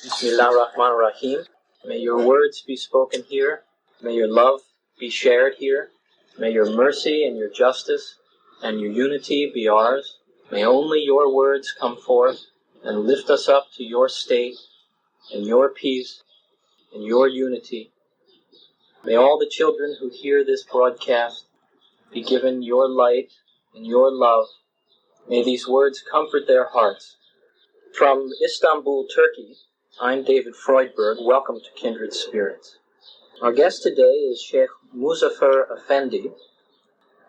Bismillahirrahmanirrahim. May your words be spoken here. May your love be shared here. May your mercy and your justice and your unity be ours. May only your words come forth and lift us up to your state and your peace and your unity. May all the children who hear this broadcast be given your light and your love. May these words comfort their hearts. From Istanbul, Turkey, I'm David Freudberg. Welcome to Kindred Spirits. Our guest today is Sheikh Muzaffar Efendi.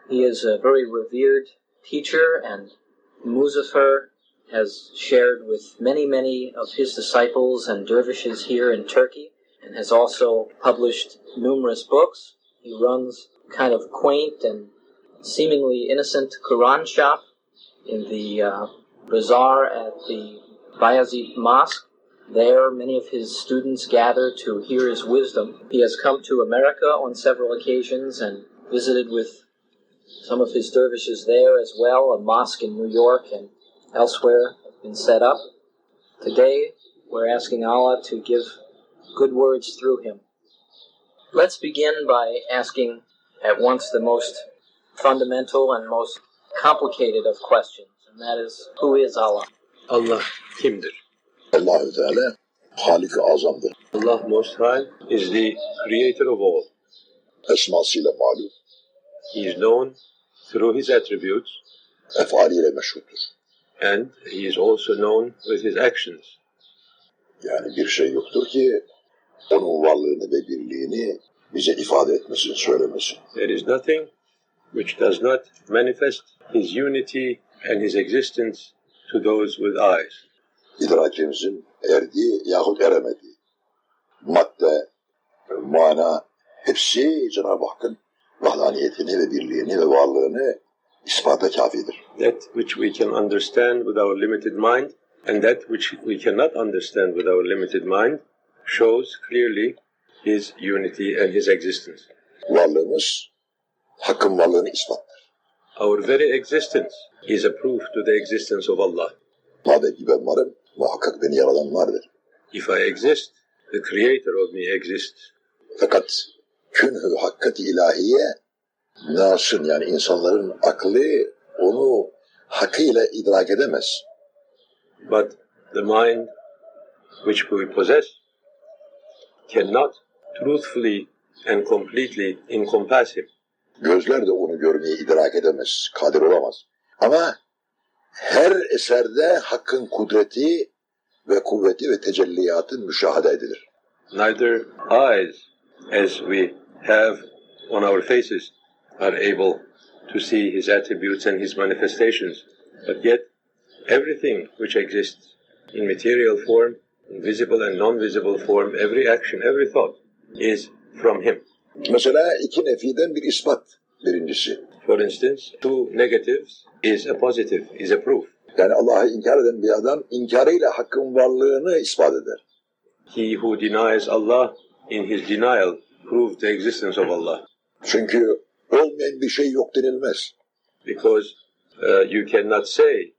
He is a very revered teacher, and Muzaffar has shared with many of his disciples and dervishes here in Turkey, and has also published numerous books. He runs a kind of quaint and seemingly innocent Quran shop in the bazaar at the Bayazid Mosque. There, many of his students gather to hear his wisdom. He has come to America on several occasions and visited with some of his dervishes there as well. A mosque in New York and elsewhere have been set up. Today, we're asking Allah to give good words through him. Let's begin by asking at once the most fundamental and most complicated of questions, and that is, who is Allah? Allah kimdir? Allah-u Teala Halik-i Azam'dır. Allah Most High is the creator of all. Esmasıyla malum, He is known through his attributes, efaliyle meşhurdur. and he is also known with his actions. Yani bir şey yoktur ki onun varlığını ve birliğini bize ifade etmesin, söylemesin. There is nothing which does not manifest his unity and his existence to those with eyes. İdrakimizin erdiği yahut eremediği madde, mana hepsi Cenab-ı Hakk'ın vahdaniyetini ve birliğini ve varlığını ispata kafidir. That which we can understand with our limited mind and that which we cannot understand with our limited mind shows clearly his unity and his existence. Varlığımız Hakk'ın varlığını ispattır. Our very existence is a proof to the existence of Allah. Madem ki ben varım, muhakkak beni yaradan vardır. If I exist, the creator of me exists. Fakat künhü hakkat-i ilahiye nasın, yani insanların aklı onu hakkıyla idrak edemez. But the mind which we possess cannot truthfully and completely encompass him. Gözler de onu görmeyi idrak edemez, kadir olamaz. Ama her eserde Hakk'ın kudreti ve kuvveti ve tecelliyatın müşahede edilir. Neither eyes, as we have on our faces, are able to see his attributes and his manifestations. But yet, everything which exists in material form, in visible and non-visible form, every action, every thought, is from him. Mesela iki nefiden bir ispat birincisi. For instance, two negatives is a positive, is a proof. Yani Allah'ı inkar eden bir adam inkarıyla Hakk'ın varlığını ispat eder. He who denies Allah in his denial proves the existence of Allah. Çünkü olmayan bir şey yok denilmez. Because you cannot say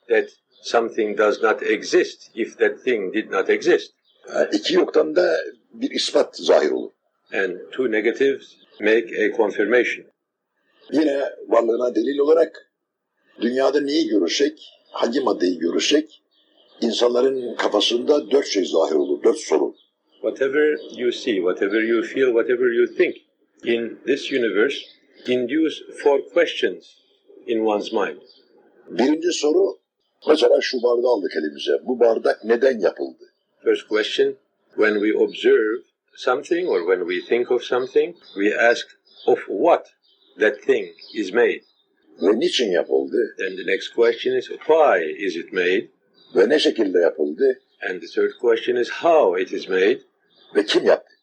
that something does not exist if that thing did not exist. İki yoktan da bir ispat zahir olur. And two negatives make a confirmation. Yine varlığına delil olarak dünyada neyi görürsek, hangi maddeyi görürsek, insanların kafasında dört şey zahir olur, dört soru. Whatever you see, whatever you feel, whatever you think in this universe induce four questions in one's mind. Birinci soru, mesela şu bardağı aldık elimize. Bu bardak neden yapıldı? First question, when we observe something or when we think of something, we ask of what that thing is made. Ve niçin yapıldı? Then the next question is why is it made? Ve ne şekilde yapıldı? And the third question is how it is made. Ve kim yaptı?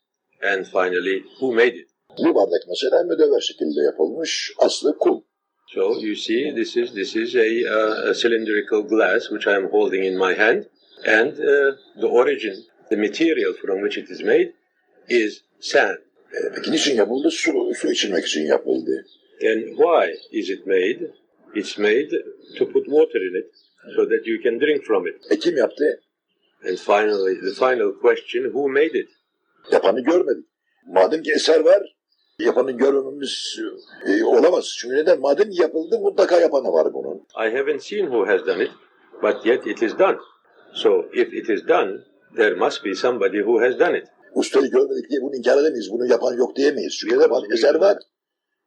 And finally, who made it? Bu bardak mesela müdevver şekilde yapılmış, aslı kul. So you see, this is a cylindrical glass which I am holding in my hand, and the origin, the material from which it is made, is sand. Peki niçin yapıldı? Su içilmek için yapıldı. And why is it made? It's made to put water in it so that you can drink from it. Kim yaptı? And finally, the final question, who made it? Yapanı görmedik. Madem ki eser var, yapanı görmemiz olamaz. Çünkü neden? Madem yapıldı, mutlaka yapanı var bunun. I haven't seen who has done it, but yet it is done. So if it is done, there must be somebody who has done it. Ustayı görmedik diye bunu inkar edemeyiz. Bunu yapan yok diyemeyiz. Çünkü ne var? Eser var.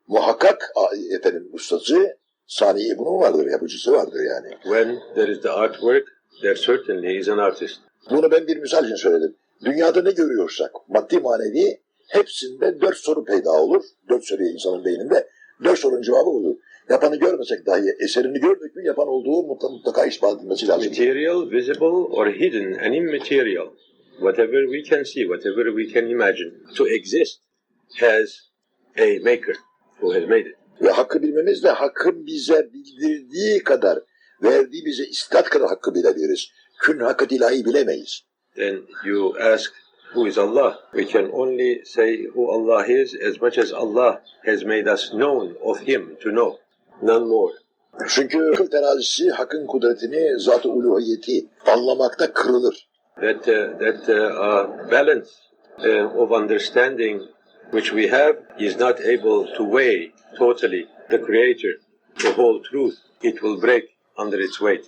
Muhakkak efendim ustası, saniye bunun vardır, yapıcısı vardır yani. When there is the artwork, there certainly is an artist. Bunu ben bir misal için söyledim. Dünyada ne görüyorsak, maddi manevi, hepsinde 4 soru peyda olur. 4 soru insanın beyninde. 4 sorunun cevabı olur. Yapanı görmesek dahi eserini gördük mü yapan olduğu mutlaka ispat edilmesi lazım. Material, visible or hidden and immaterial, whatever we can see, whatever we can imagine, to exist has a maker who has made it. Ve hakkı bilmemiz de hakkın bize bildirdiği kadar, verdiği bize istat kadar hakkı bilebiliriz. Kün hakikat ilahi bilemeyiz. Then you ask, who is Allah? We can only say who Allah is as much as Allah has made us known of Him to know, none more. Çünkü akıl terazisi hakkın kudretini, zat-ı uluhiyeti anlamakta kırılır. That balance of understanding which we have is not able to weigh totally the Creator, the whole truth. It will break under its weight.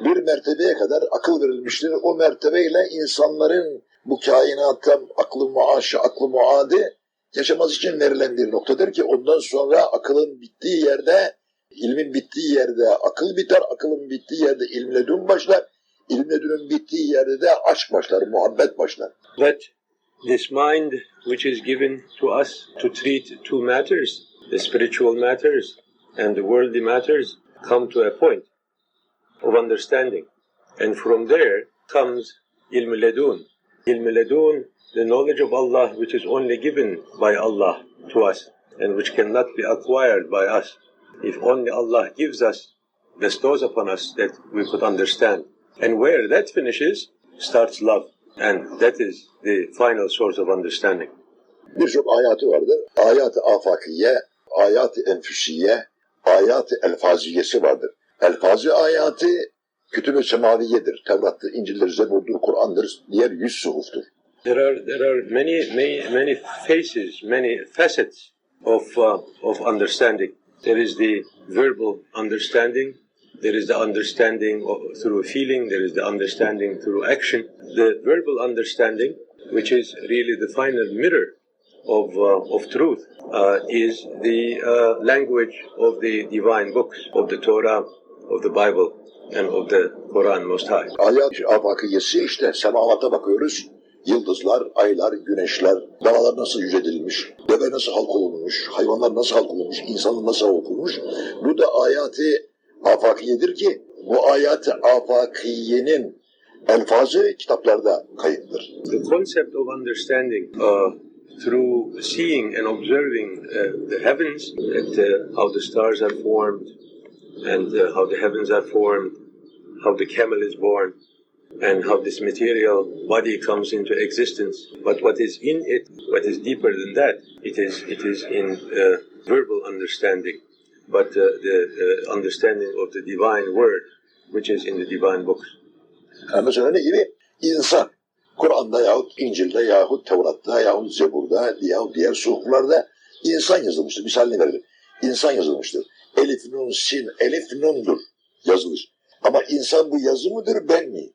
Bir mertebeye kadar akıl verilmiştir. O mertebeyle insanların bu kainatta aklı muaşı, aklı muadi yaşaması için verilen bir noktadır ki ondan sonra akılın bittiği yerde, ilmin bittiği yerde akıl biter, akılın bittiği yerde ilm ledun başlar, ilm ledunun bittiği yerde de aşk başlar, muhabbet başlar. That this mind which is given to us to treat two matters, the spiritual matters and the worldly matters, come to a point of understanding. And from there comes ilm ledun. Ilm ledun, the knowledge of Allah which is only given by Allah to us and which cannot be acquired by us. If only Allah gives us, bestows upon us that we could understand. And where that finishes, starts love. And that is the final source of understanding. Birçok ayatı vardır. Âyât-ı Âfâkiyye, Âyât-ı Enfüsiyye, Âyât-ı Enfüsiyyesi vardır. Elfazı ayatı kütüb-ü semaviyedir. Tevrat'tır, İncil'dir, Zebur'dur, Kur'an'dır, diğer 100 suhuftur. There are many faces, many facets of understanding. There is the verbal understanding. There is the understanding through feeling. There is the understanding through action. The verbal understanding, which is really the final mirror of truth, is the language of the divine books, of the Torah, of the Bible, and of the Quran Most High. Âyât-ı Âfâkiyye'si işte semavata bakıyoruz. Yıldızlar, aylar, güneşler, dağlar nasıl yüceltilmiş, deve nasıl halk olunmuş, hayvanlar nasıl halk olunmuş, insan nasıl halk olunmuş. Bu da Âyât-ı Âfâkiyye'dir ki bu Âyât-ı Âfâkiyye'nin elfazı kitaplarda kayıtlıdır. The concept of understanding through seeing and observing the heavens, how the stars are formed, and how the heavens are formed, how the camel is born, and how this material body comes into existence. But what is in it, what is deeper than that, it is in verbal understanding, but the understanding of the divine word, which is in the divine books. Mesela ne gibi? İnsan. Kur'an'da yahut İncil'de yahut Tevrat'ta yahut Zebur'da yahut diğer suhuflarda insan yazılmıştır. Misalini verelim. İnsan yazılmıştır. Elif, nun, sin, elif, nundur yazılır. Ama insan bu yazı mıdır, ben mi?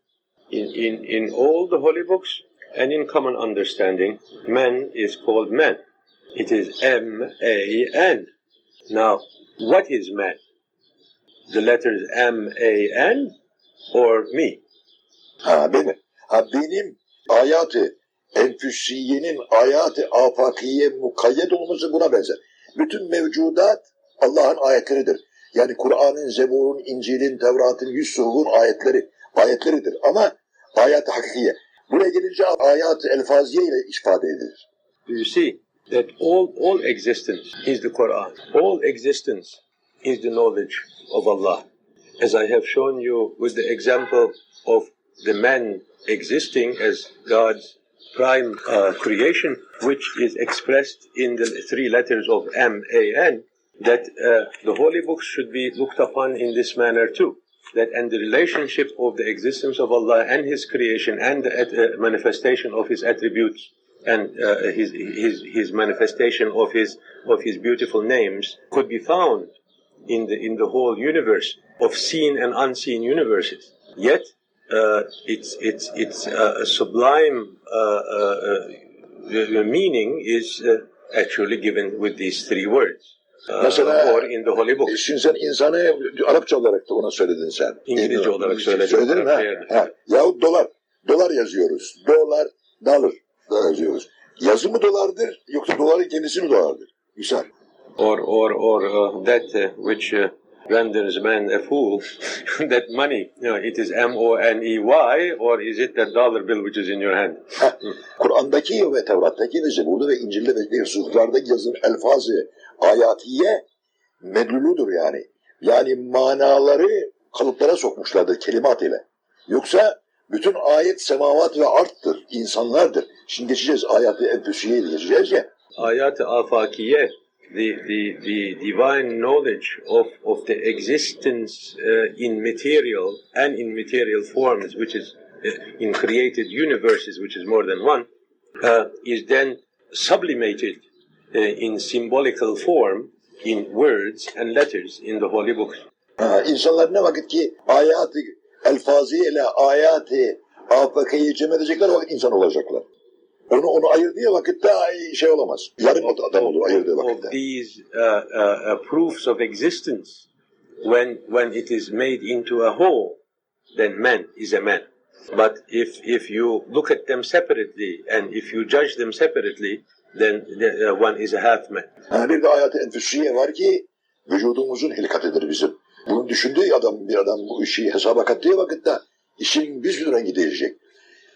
In all the holy books and in common understanding, man is called man. It is M-A-N. Now, what is man? The letters M-A-N or me? Benim Âyât-ı Enfüsiyye'nin Âyât-ı Âfâkiyye mukayyet olması buna benzer. Bütün mevcudat Allah'ın ayetleridir. Yani Kur'an'ın, Zebur'un, İncil'in, Tevrat'ın, 100 suhufun ayetleridir. Ama Âyât-ı Hakikiyye. Buraya gelince Âyât-ı Elfâziye ile ifade edilir. You see that all existence is the Quran. All existence is the knowledge of Allah. As I have shown you with the example of the man existing as God's prime creation, which is expressed in the 3 letters of M-A-N, that the holy books should be looked upon in this manner too. that and the relationship of the existence of Allah and His creation and the manifestation of His attributes and His manifestation of His beautiful names could be found in the whole universe of seen and unseen universes. Yet its sublime meaning is actually given with these three words. Mesela Or in the Holy Book. Şimdi sen insanı Arapça olarak da ona söyledin sen. İngilizce olarak söyledim. Söyledin ha? Yahut dolar. Dolar yazıyoruz. Dollar yazıyoruz. Yazı mı dolardır yoksa doların kendisi mi dolardır? Misal. Or that which renders man a fool, that money, it is M-O-N-E-Y, or is it that dollar bill which is in your hand? Kur'an'daki ve Tevrat'taki ve Zebur'da ve İncil'de ve Suhuflardaki yazılan elfazı âyâtiyye medluludur yani. Yani manaları kalıplara sokmuşlardır kelimat ile. Yoksa bütün ayet semavat ve arttır, insanlardır. Şimdi geçeceğiz Âyât-ı Enfüsiyye'yi geçeceğiz ya. Âyât-ı Âfâkiyye, the divine knowledge of the existence in material and in material forms, which is in created universes, which is more than one, is then sublimated in symbolical form in words and letters in the holy books. İnsanlar ne vakit ki Âyât-ı Elfâziye ile Âyât-ı Âfâkiyye'yi cem edecekler, o vakit insan olacaklar. Onu ayırdığı vakitte şey olamaz. Yarım adam olur ayırdığı vakitte. Of these proofs of existence, when it is made into a whole, then man is a man. But if you look at them separately and if you judge them separately, then one is a half man. Bir de Âyât-ı Enfüsiyye var ki vücudumuzun hilkatıdır bizim. Bunu düşündüğü bir adam bu işi hesaba kattığı vakitte işin bir sürü rengi değişecek.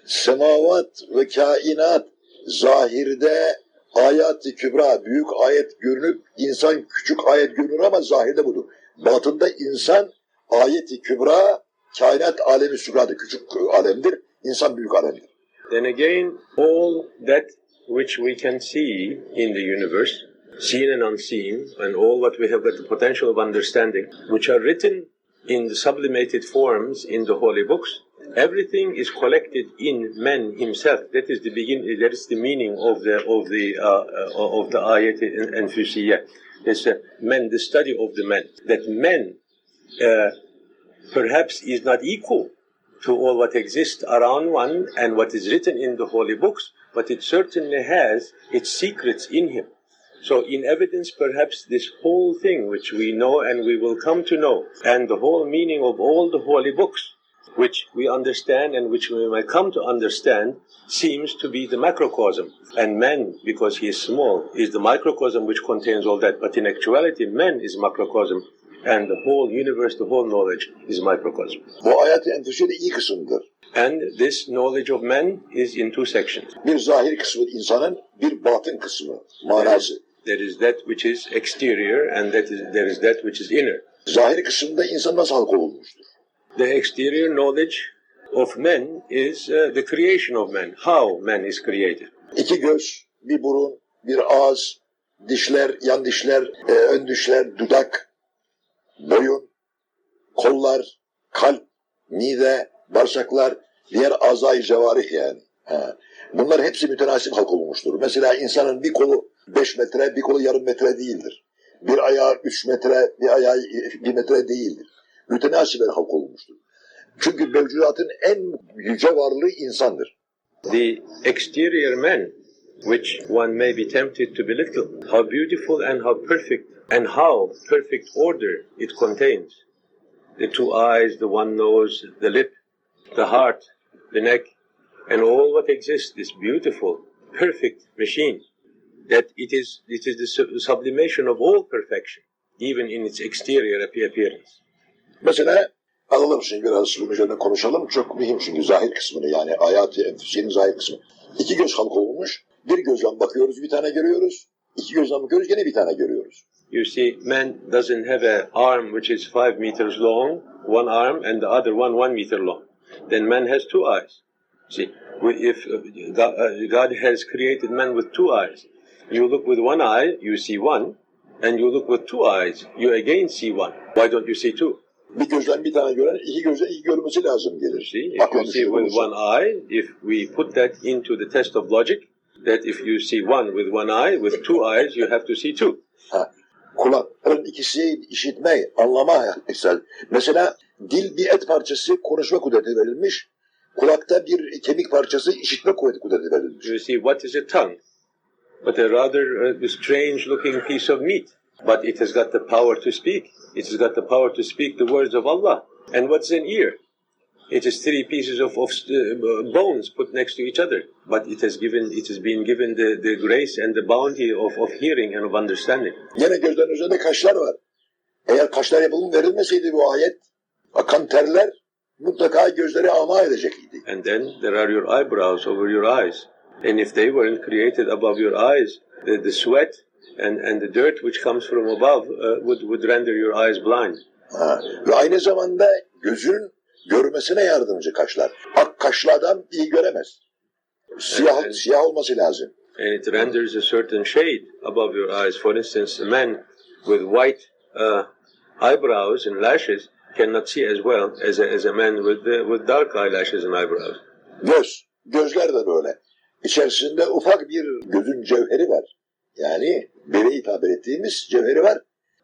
Semavat ve kainat zahirde ayat-ı kübra, büyük ayet görünüp insan küçük ayet görünür ama zahirde budur. Batında insan ayet-i kübra, kainat alemi sügradır, küçük alemdir, insan büyük alemdir. Then again, all that which we can see in the universe, seen and unseen, and all what we have got the potential of understanding, which are written in the sublimated forms in the holy books, everything is collected in man himself. That is the beginning. That is the meaning of the Âyât-ı Enfüsiyye. It's man, the study of the man. That man perhaps is not equal to all what exists around one and what is written in the holy books, but it certainly has its secrets in him. So in evidence, perhaps this whole thing which we know and we will come to know, and the whole meaning of all the holy books, which we understand and which we may come to understand, seems to be the macrocosm. And man, because he is small, is the microcosm which contains all that. But in actuality, man is macrocosm. And the whole universe, the whole knowledge is microcosm. Bu Âyât-ı Enfüsiyye iyi kısımdır. And this knowledge of man is in two sections. Bir zahir kısmı insanın, bir batın kısmı, manası. There is that which is exterior and there is that which is inner. Zahir kısmında insan nasıl halk olmuştur? The exterior knowledge of man is the creation of man, how man is created. İki göz, bir burun, bir ağız, dişler, yan dişler, ön dişler, dudak, boyun, kollar, kalp, mide, bağırsaklar, diğer azay-ı cevarih yani. Bunlar hepsi mütenasip halk olmuştur. Mesela insanın bir kolu 5 metre, bir kolu yarım metre değildir. Bir ayağı 3 metre, bir ayağı 1 metre değildir. Mütenasiben halk olmuştur. Çünkü mevcudatın en yüce varlığı insandır. The exterior man, which one may be tempted to belittle, how beautiful and how perfect order it contains. The two eyes, the one nose, the lip, the heart, the neck, and all what exists, this beautiful, perfect machine, that it is the sublimation of all perfection, even in its exterior appearance. Mesela alalım şimdi biraz bunun üzerine konuşalım. Çok mühim çünkü zahir kısmını yani Âyât-ı Enfüsiyye'nin zahir kısmı. İki göz halk olmuş. Bir gözden bakıyoruz bir tane görüyoruz. İki gözden bakıyoruz gene bir tane görüyoruz. You see, man doesn't have an arm which is 5 meters long, one arm, and the other one 1 meter long. Then man has two eyes. See, if God has created man with two eyes, you look with one eye, you see one, and you look with two eyes, you again see one. Why don't you see two? Bir gözden bir tane gören, iki gözden iki görmesi lazım gelir. See, if you see with one eye, if we put that into the test of logic, that if you see one with one eye, with two eyes, you have to see two. Kulakların ikisi işitme, anlama. Mesela dil bir et parçası, konuşma kudreti verilmiş. Kulakta bir kemik parçası, işitme kudreti verilmiş. You see, what is a tongue? But a rather strange-looking piece of meat. But it has got the power to speak. It has got the power to speak the words of Allah. And what's an ear? It is three pieces of bones put next to each other. But it has been given the grace and the bounty of hearing and of understanding. Yine gözlerin üzerinde kaşlar var. Eğer kaşlar yapılım verilmeseydi bu ayet, akan terler mutlaka gözleri ama edecek idi. And then there are your eyebrows over your eyes. And if they weren't created above your eyes, the sweat and the dirt which comes from above would render your eyes blind. Ve aynı zamanda gözün görmesine yardımcı kaşlar. Ak kaşlı adam iyi göremez. Siyah olması lazım. And it renders a certain shade above your eyes. For instance, a man with white eyebrows and lashes cannot see as well as a man with dark eyelashes and eyebrows. Gözler de böyle. İçerisinde ufak bir gözün cevheri var. Yani bebeği tabir ettiğimiz cevheri var.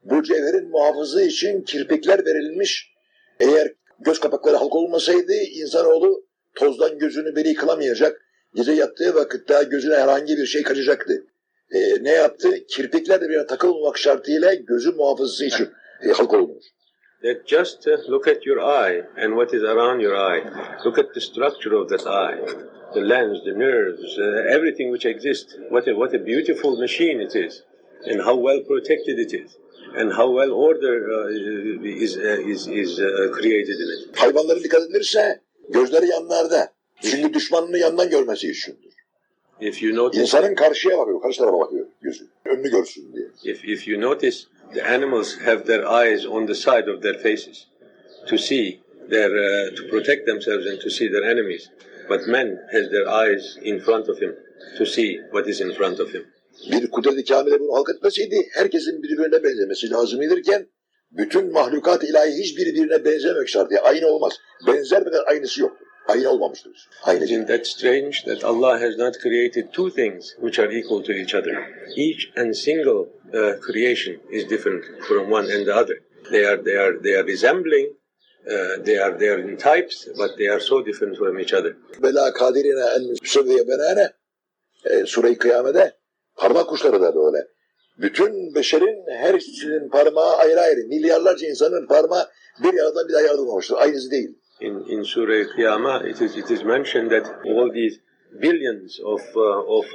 Bu cevherin muhafızlığı için kirpikler verilmiş. Eğer göz kapakları halka olmasaydı insanoğlu tozdan gözünü beri kılamayacak. Gece yattığı vakitte gözüne herhangi bir şey kaçacaktı. Ne yaptı? Kirpikler de birbirine takılmamak şartıyla gözü muhafızlığı için halka olmuş. That just look at your eye and what is around your eye. Look at the structure of that eye. The lens, the nerves, everything which exists. What a beautiful machine it is, and how well protected it is, and how well order is created in it. Hayvanlara dikkat edilirse gözleri yanlarda. Çünkü düşmanını yandan görmesi içindir. If you notice, İnsanın karşıya bakıyor, karşı tarafa bakıyor gözü. Önünü görsün diye. If you notice, the animals have their eyes on the side of their faces to see to protect themselves and to see their enemies. But man has their eyes in front of him to see what is in front of him. Bir kudret-i kamile bunu halk etmeseydi herkesin birbirine benzemesi lazımıyırken bütün mahlukat ilahi hiçbiri birbirine benzemek şartı. Aynı olmaz. Benzer kadar aynısı yoktur. Aynı olmamıştır. Aynı. Isn't that strange that Allah has not created two things which are equal to each other? Each and single creation is different from one and the other. They are resembling. They are in types, but they are so different from each other. Mülâkât Enfüsiyye benâne Sure-i Kıyamet'te parmak kuşları da böyle. Bütün beşerin her ikisinin parmağı ayrı ayrı. Milyarlarca insanın parmağı bir yerden bir daha yaratılmamıştır. Aynısı değil. In Sure-i Kıyama it is mentioned that all these billions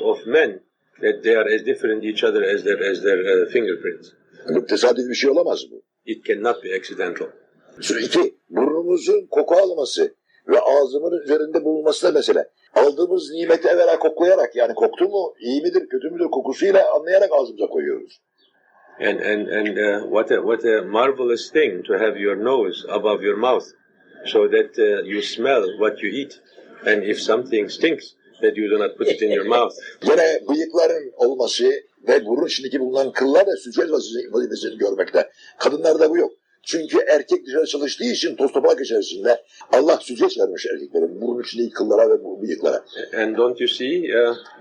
of men that they are as different each other as their fingerprints. Yani tesadüf bir şey olamaz bu. It cannot be accidental. 2. Burnumuzun koku alması ve ağzımın üzerinde bulunması da mesele. Aldığımız nimeti evvela koklayarak, yani koktu mu, iyi midir, kötü müdür kokusuyla anlayarak ağzımıza koyuyoruz. What a marvelous thing to have your nose above your mouth, so that you smell what you eat, and if something stinks, that you do not put it in your mouth. Yine bıyıkların olması ve burun içindeki bulunan kıllar da süzgeç vazifesini görmekte. Kadınlarda bu yok. Çünkü erkek dışarı çalıştığı için toz toprak içerisinde Allah süzgeç vermiş erkeklerin burun içindeki kıllara ve bıyıklara. And don't you see,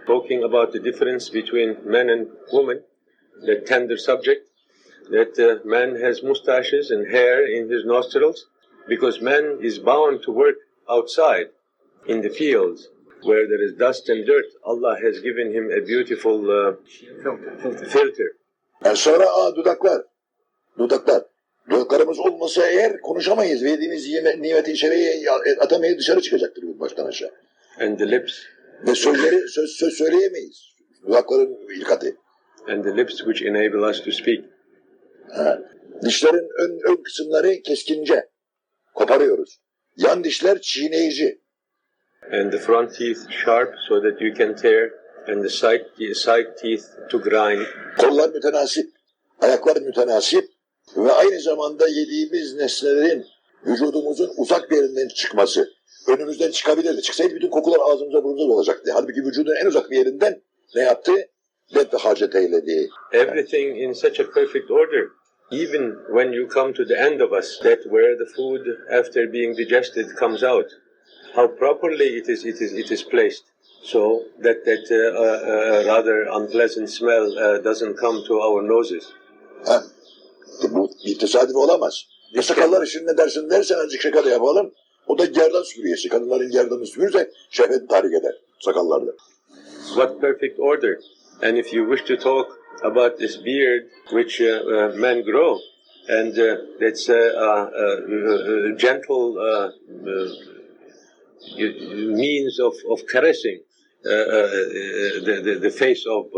talking about the difference between men and women, the tender subject, that man has mustaches and hair in his nostrils, because man is bound to work outside in the fields where there is dust and dirt. Allah has given him a beautiful filter. Yani sonra dudaklar. Dudaklarımız olmasa eğer konuşamayız. Verdiğimiz nimeti içeriye atamayız, dışarı çıkacaktır baştan aşağı. And the lips. Ve söz söyleyemeyiz. Dudakların ilkati. And the lips which enable us to speak. Dişlerin ön kısımları keskince. Koparıyoruz. Yan dişler çiğneyici. And the front teeth sharp so that you can tear, and the side teeth to grind. Kollar mütenasip, ayaklar mütenasip ve aynı zamanda yediğimiz nesnelerin vücudumuzun uzak bir yerinden çıkması. Önümüzden çıkabilirdi. Çıksaydı bütün kokular ağzımıza burnumuza dolacaktı. Halbuki vücudun en uzak bir yerinden ne yaptı? Hacet eyledi. Everything in such a perfect order even when you come to the end of us, that where the food after being digested comes out, how properly it is placed, so that rather unpleasant smell doesn't come to our noses. Ha, bu bir tesadüf olamaz. Ya sakallar için ne dersin dersen azıcık şaka da yapalım. O da gerdan süpürgesi. Kadınların gerdanını süpürürse şehvet tahrik eder sakallarda. What perfect order! And if you wish to talk about this beard which men grow, and that's gentle means of caressing the face of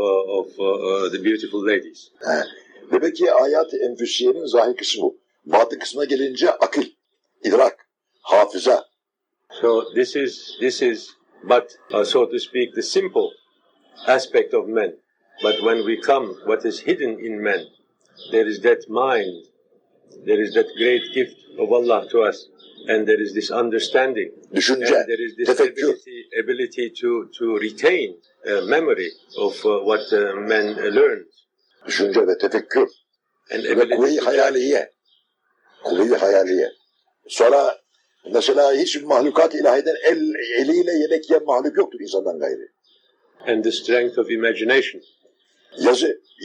the beautiful ladies. Demek ki Âyât-ı Enfüsiyye'nin zahir kısmı bu. Batın kısmına gelince akıl, idrak, hafıza. So this is but so to speak the simple aspect of men. But when we come, what is hidden in men, there is that mind, there is that great gift of Allah to us, and there is this understanding, Düşünce, and there is this tefekkür. ability to retain memory of what men learns. Düşünce ve tefekkür. And Ve ability kuvve-i to hayaliye. Kuvve-i hayaliye. Sonra mesela hiç mahlukat ilahiden eliyle yemek yiyen mahluk yoktur insandan gayri. and the strength of imagination.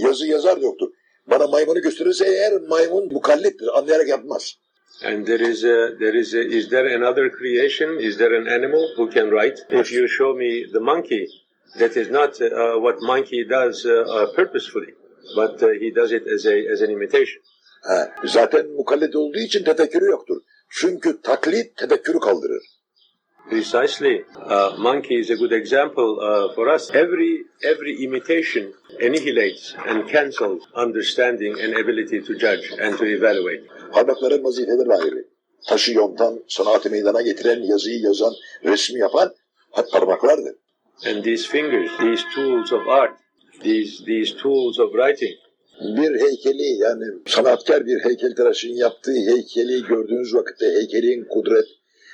Yazı yazar da yoktur. Bana maymunu gösterirse eğer maymun mukallittir, anlayarak yapmaz. And is there another creation? Is there an animal who can write? If you show me the monkey, that is not what monkey does purposefully, but he does it as an imitation. Zaten mukallit olduğu için tefekkürü yoktur. Çünkü taklit tefekkürü kaldırır. Precisely, monkey is a good example for us. Every imitation annihilates and cancels understanding and ability to judge and to evaluate. Parmakların vazifeleri ayrı. Taşı yontan, sanatı meydana getiren, yazıyı yazan, resmi yapan hep parmaklardır. And these fingers, these tools of art, these tools of writing. Bir heykeli, yani sanatkar bir heykeltıraşın yaptığı heykeli gördüğünüz vakitte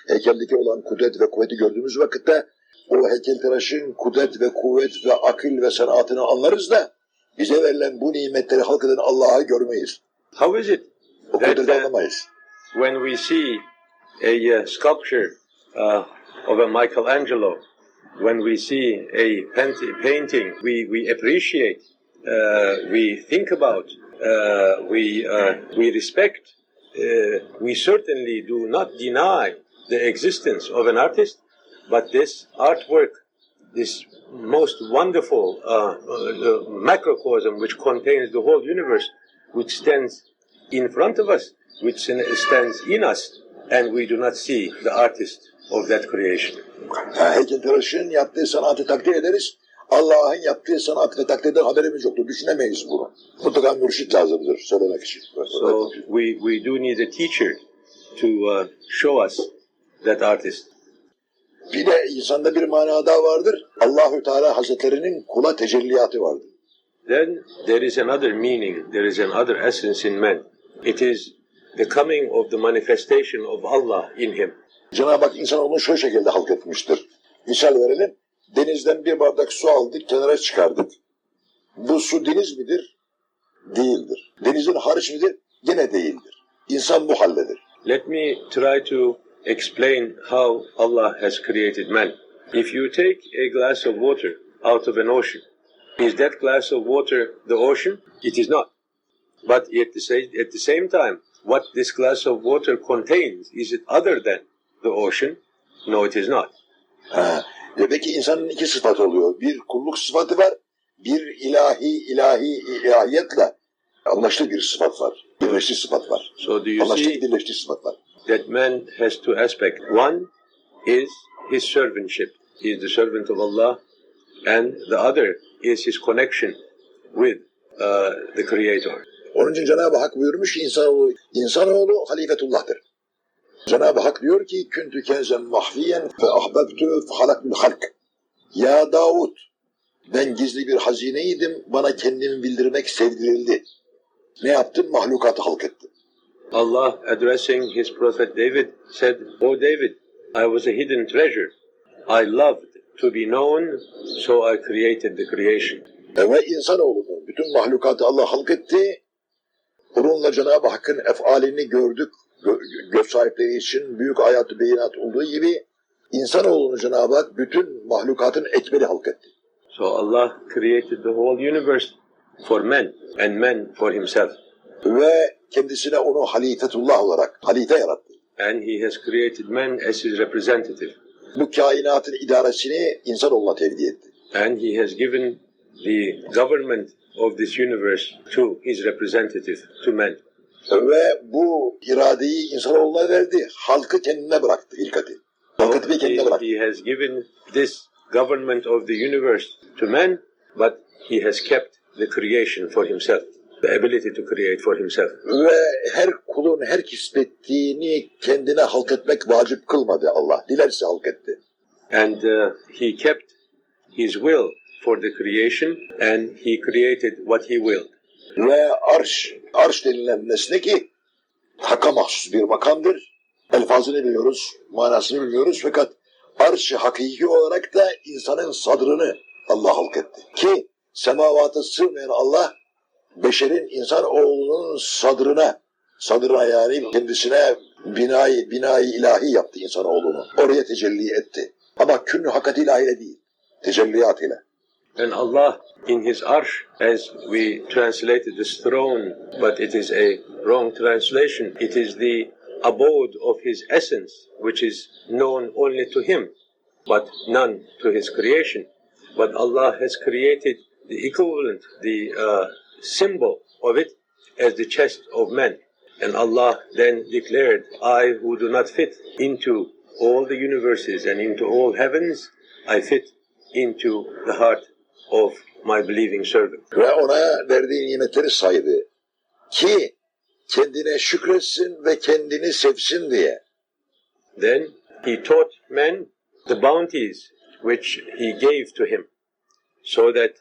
heykeldeki olan kudret ve kuvveti gördüğümüz vakitte o heykeltıraşın kudret ve kuvvet ve akıl ve sanatını anlarız da bize verilen bu nimetleri halk eden Allah'ı görmeyiz. How is it O kudreti anlamayız. when we see a sculpture of a Michelangelo, when we see a painting, we appreciate, we think about, we respect, we certainly do not deny the existence of an artist, but this artwork, this most wonderful macrocosm which contains the whole universe, which stands in front of us, which stands in us, and we do not see the artist of that creation. Heykeltıraşın yaptığı sanatı takdir ederiz. Allah'ın yaptığı sanatı takdirden haberimiz yoktur. Düşünemeyiz bunu. Mutlaka mürşit lazımdır söylemek için. So we do need a teacher to show us that artist. Bir de insanda bir mana daha vardır. Allahü Teala Hazretlerinin kula tecelliyatı vardır. Then there is another meaning, there is another essence in man. It is the coming of the manifestation of Allah in him. Cenab-ı Hak insanoğlunu şu şekilde halk etmiştir. Misal verelim. Denizden bir bardak su aldık, kenara çıkardık. Bu su deniz midir? Değildir. Denizin hariç midir? Gene değildir. İnsan bu haldedir. Let me try to explain how Allah has created man. If you take a glass of water out of an ocean, is that glass of water the ocean? It is not. But at the same time, what this glass of water contains, is it other than the ocean? No, it is not. Demek ki insanın iki sıfatı oluyor. Bir kulluk sıfatı var, bir ilahiyetle anlaştığı bir sıfat var. Birleştiği sıfat var. So do you Anlaştığı see birleştiği sıfat var. that man has two aspects? One is his servantship. He is the servant of Allah. And the other is his connection with the Creator. Onun için Cenab-ı Hak buyurmuş ki insanoğlu halifetullah'tır. Cenab-ı Hak diyor ki küntü kenzen mahfiyen fe ahbebtü fe halakül halk. Ya Davud, ben gizli bir hazineydim, bana kendimi bildirmek sevdirildi. Ne yaptım? Mahlukatı halk ettim. Allah, addressing his prophet David, said, "O David, I was a hidden treasure. I loved to be known, so I created the creation." Ve insanoğlunu, bütün mahlukatı Allah halk etti. Onunla Cenab-ı Hakk'ın efalini gördük. Göz sahipleri için büyük ayat-ı beyinat olduğu gibi insanoğlunu Cenab-ı Hak bütün mahlukatın ekmeli halketti. So Allah created the whole universe for men and men for himself. Ve kendisine onu halifetullah olarak halife yarattı. And he has created man as his representative. Bu kainatın idaresini insanoğluna tevdi etti. And he has given the government of this universe to his representative, to man. Ve bu iradeyi insanoğluna verdi. Halkı kendine bıraktı hilkati. Hilkati kendine bıraktı. He has given this government of the universe to man, but he has kept the creation for himself. The ability to create for himself. Ve her kulun her kismettiğini kendine halk etmek vacip kılmadı Allah. Dilerse halk etti. And he kept his will for the creation and he created what he willed. Ve arş denilen nesne ki Hakka mahsus bir makamdır. Elfazını biliyoruz, manasını bilmiyoruz fakat arş-ı hakiki olarak da insanın sadrını Allah halk etti. Ki semavata sığmayan Allah beşerin insan oğlunun sadrına yani kendisine binayı ilahi yaptı insanoğlunu. Oraya tecelli etti. Ama kün hakikat ilahiyle değil, tecelliyat ile. And Allah in his arsh, as we translated this throne, but it is a wrong translation, it is the abode of his essence, which is known only to him, but none to his creation. But Allah has created the equivalent, the symbol of it as the chest of man. And Allah then declared, I who do not fit into all the universes and into all heavens, I fit into the heart of my believing servant. Ve ona verdiği nimetleri saydı ki kendine şükretsin ve kendini sevsin diye. Then he taught man the bounties which he gave to him, so that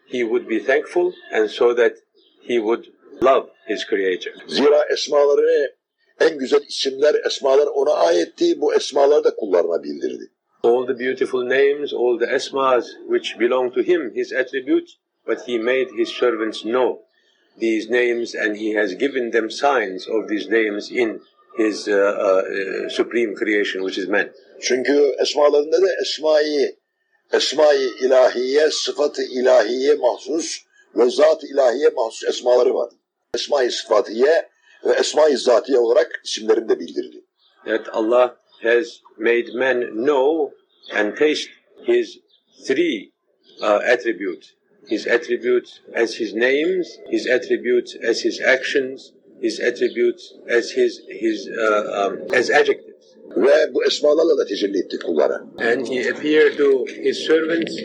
he would be thankful and so that he would love his creator. Zira esmalarını en güzel isimler, esmalar ona ayetti, bu esmaları da kullarına bildirdi. All the beautiful names, all the esmas which belong to him, his attributes, but he made his servants know these names and he has given them signs of these names in his supreme creation, which is man. Çünkü esmalarında da esma-i ilahiye, sıfat-ı ilahiye mahsus ve zat-ı ilahiye mahsus esmaları var. Esma-i sıfatiye ve esma-i zatiye olarak isimlerini de bildirdi. That Allah has made man know and taste his three attributes. His attributes as his names, his attributes as his actions, his attributes as as adjectives. Ve bu esmalarla da tecelli etti kullara. And he appeared to his servants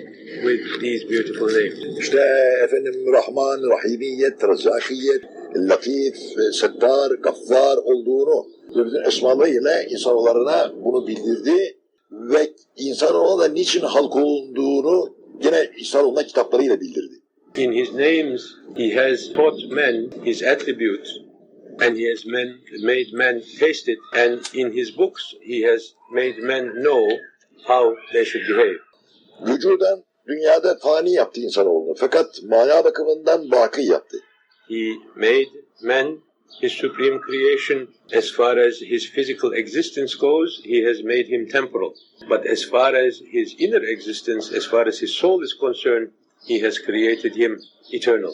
with these beautiful names. İşte efendim Rahman, Rahimiyet, Rezzakiyet, Latif, Settar, Gaffar olduğunu ve bütün esmalarıyla insanoğullarına bunu bildirdi ve insanoğluna da niçin halk olunduğunu yine insanoğluna kitaplarıyla bildirdi. In his names he has taught men his attributes and he has made men taste it, and in his books he has made men know how they should behave. Vücudan dünyada fani yaptı insanoğlunu fakat mana bakımından baki yaptı. He made man his supreme creation. As far as his physical existence goes, he has made him temporal. But as far as his inner existence, as far as his soul is concerned, he has created him eternal.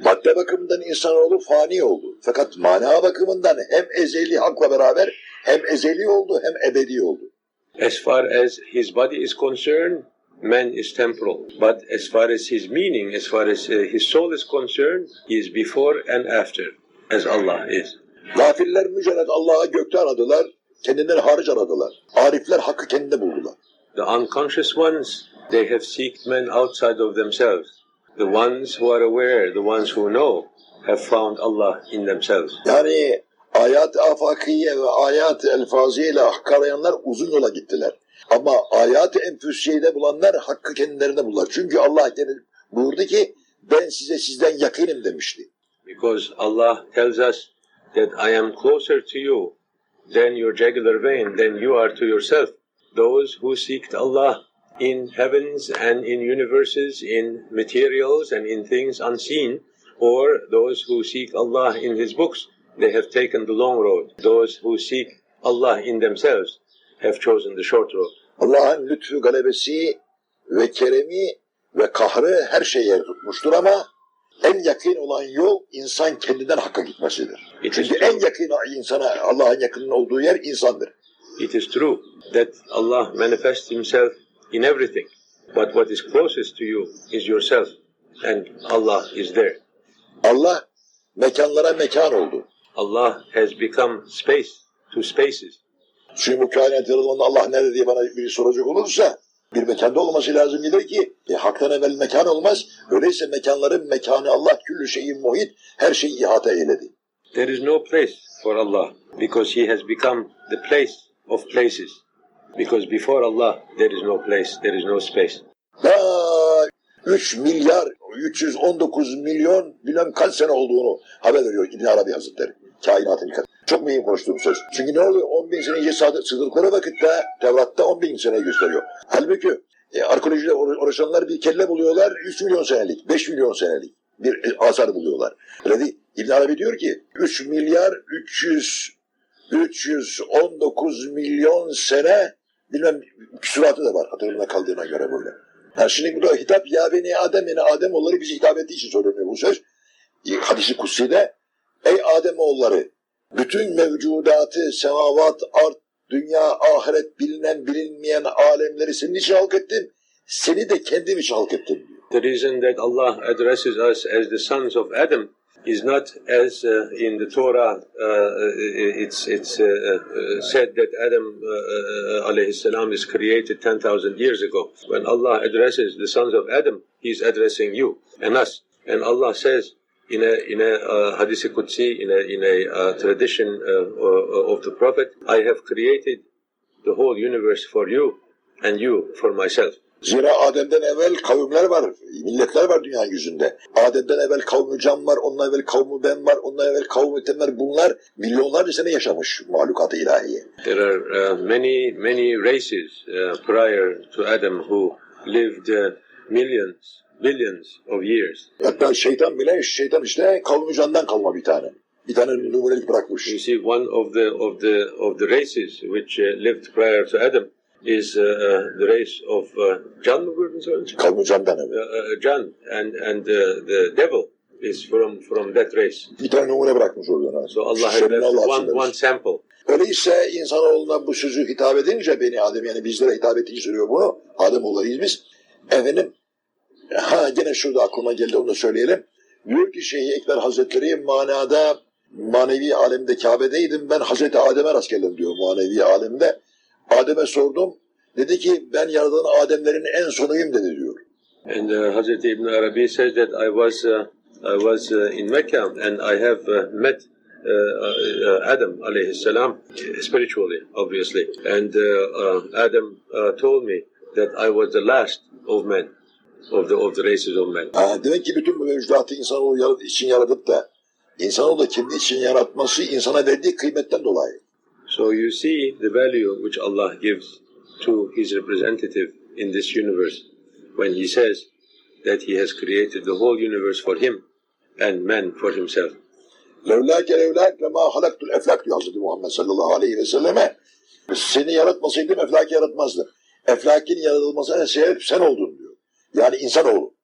Madde bakımından insanoğlu fani oldu. Fakat mana bakımından hem ezeli hakla beraber hem ezeli oldu hem ebedi oldu. As far as his body is concerned, man is temporal. But as far as his meaning, as far as his soul is concerned, he is before and after, as Allah is. Gafiller mücerred Allah'ı gökte aradılar, kendinden hariç aradılar. Arifler hakkı kendinde buldular. The unconscious ones, they have sought men outside of themselves. The ones who are aware, the ones who know, have found Allah in themselves. Yani Âyât-ı Âfâkiyye ve Âyât-ı Enfüsiyye ile hakkı arayanlar uzun yola gittiler. Ama Âyât-ı Enfüsiyye'de bulanlar hakkı kendilerine buldular. Çünkü Allah buyurdu ki ben size sizden yakınım demişti. Because Allah tells us that I am closer to you than your jugular vein, than you are to yourself. Those who seek Allah in heavens and in universes, in materials and in things unseen, Or those who seek Allah in His books, they have taken the long road. Those who seek Allah in themselves have chosen the short road. Allah'ın lütfu, galebesi ve keremi ve kahrı her şeye yer tutmuştur ama en yakın olan yol insan kendinden hakka gitmesidir. Çünkü en yakın insana, Allah'ın yakının olduğu yer insandır. It is true that Allah manifests Himself in everything, but what is closest to you is yourself, and Allah is there. Allah mekanlara mekan oldu. Allah has become space to spaces. Çünkü bu kainat yaratılığında Allah nerede diye bana biri soracak olursa bir mekanda olması lazım gelir ki haktan evvel mekan olmaz. Öyleyse mekanların mekanı Allah küllü şeyin muhit, her şeyi ihata eyledi. There is no place for Allah because He has become the place of places. Because before Allah there is no place, there is no space. 3 milyar 319 milyon bilmem kaç sene olduğunu haber veriyor İbn Arabi Hazretleri. Kainatın kadar. Çok mühim konuştuğum söz. Çünkü ne oluyor? 10.000 sene iyice sığdırdıkları vakitte Tevrat'ta 10.000 seneyi gösteriyor. Halbuki arkeolojide uğraşanlar bir kelle buluyorlar 3 milyon senelik, 5 milyon senelik bir asar buluyorlar. Öyle değil. İbn Arabi diyor ki 3 milyar 319 milyon sene bilmem küsuratı da var hatırımda kaldığına göre böyle. Yani şimdi burada hitap ya beni Adem yani Ademoğulları bize hitap ettiği için söyleniyor bu söz. Hadis-i Kutsi'de ey Ademoğulları bütün mevcudatı, semavat, art, dünya, ahiret, bilinen, bilinmeyen alemleri senin için halk ettim. Seni de kendim için halk ettim diyor. The reason that Allah addresses us as the sons of Adam is not as in the Torah it's said that Adam alayhi salam is created 10,000 years ago. When Allah addresses the sons of Adam, He's addressing you and us. And Allah says in a hadith Qudsi, in a tradition of the Prophet, I have created the whole universe for you and you for myself. Zira Adem'den evvel kavimler var, milletler var dünya yüzünde. Adem'den evvel kavmi Can var, ondan evvel kavmi Ben var, ondan evvel kavmi Tem var. Bunlar milyonlarca sene yaşamış mahlukat-ı ilahiye. There are many races prior to Adam who lived billions of years. Hatta şeytan işte kavmi Can'dan kalma bir tane. Bir tane numunelik bırakmış. You see, one of the races which lived prior to Adam is the race of Can mı buyurdun? Kavmi Can'dan evet. Can and the devil is from that race. Bir tane numune bırakmış oradan. So Allah has left one sample. Öyleyse insanoğluna bu sözü hitap edince beni Adem yani bizlere hitap ettiğini söylüyor bunu. Ademoğullarıyız biz. Efendim gene şurada aklıma geldi onu da söyleyelim. Diyor ki Şeyh Ekber Hazretleri manada manevi alemde Kabe'deydim ben Hazreti Adem'e rast geldim diyor manevi alemde. Adem'e sordum. Dedi ki ben yaradan Ademlerin en sonuyum dedi diyor. And Hazreti İbn Arabi says that I was in Mecca and I have met Adam alayhi salam spiritually obviously. And Adam told me that I was the last of men of the races of men. Demek ki bütün bu mevcudatı insanoğlu için yaratıp da insanoğlu da kendi için yaratması insana verdiği kıymetten dolayı. So you see the value which Allah gives to His representative in this universe when He says that He has created the whole universe for Him and man for Himself. Levlâke levlâk lemâ halaktul eflak diyor Hazreti Muhammed sallallahu aleyhi ve selleme. Seni yaratmasaydım eflaki yaratmazdım. Eflakin yaratılmasına sebep sen oldun diyor. Yani insanoğlu.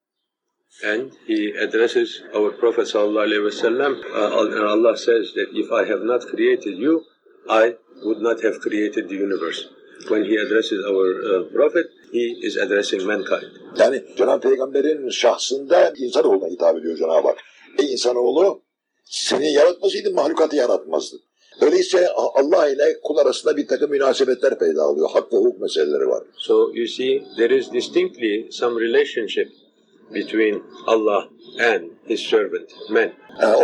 And He addresses our Prophet sallallahu aleyhi ve sellem and Allah says that if I have not created you, I would not have created the universe. When He addresses our Prophet, He is addressing mankind. Yani Cenab-ı Peygamber'in şahsında insanoğluna hitap ediyor Cenab-ı Hak. Ey insanoğlu, seni yaratmasaydı mahlukatı yaratmazdın. Öyleyse Allah ile kul arasında bir takım münasebetler peyda oluyor. Hak ve hukuk meseleleri var. So you see, there is distinctly some relationship between Allah and His servant, man.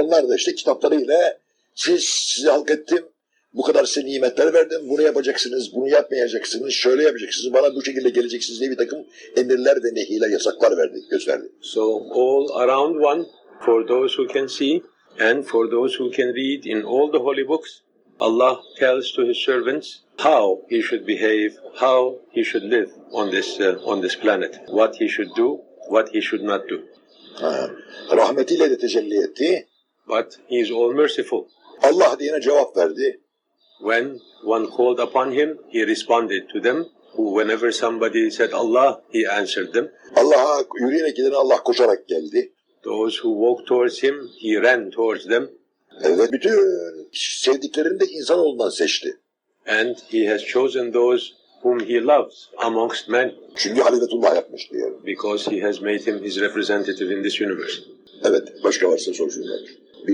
Onlar da işte kitaplarıyla size halk ettim, bu kadar size nimetler verdim, bunu yapacaksınız, bunu yapmayacaksınız, şöyle yapacaksınız, bana bu şekilde geleceksiniz diye bir takım emirler ve nehiler, yasaklar verdik, gösterdi. So all around one, for those who can see and for those who can read in all the holy books, Allah tells to His servants how He should behave, how He should live on this planet, what He should do, what He should not do. Rahmetiyle de tecelli etti. But he is all merciful. Allah diyene cevap verdi. When one called upon him, he responded to them. Whenever somebody said Allah, he answered them. Allah'a yürüyerek gidene Allah koşarak geldi. Those who walked towards him, he ran towards them. Evet, bütün sevdiklerini de insanoğlundan seçti. And he has chosen those whom he loves amongst men. Çünkü halifetullah yapmış diye. Because he has made him his representative in this universe. Evet, başka varsa sorsunlar.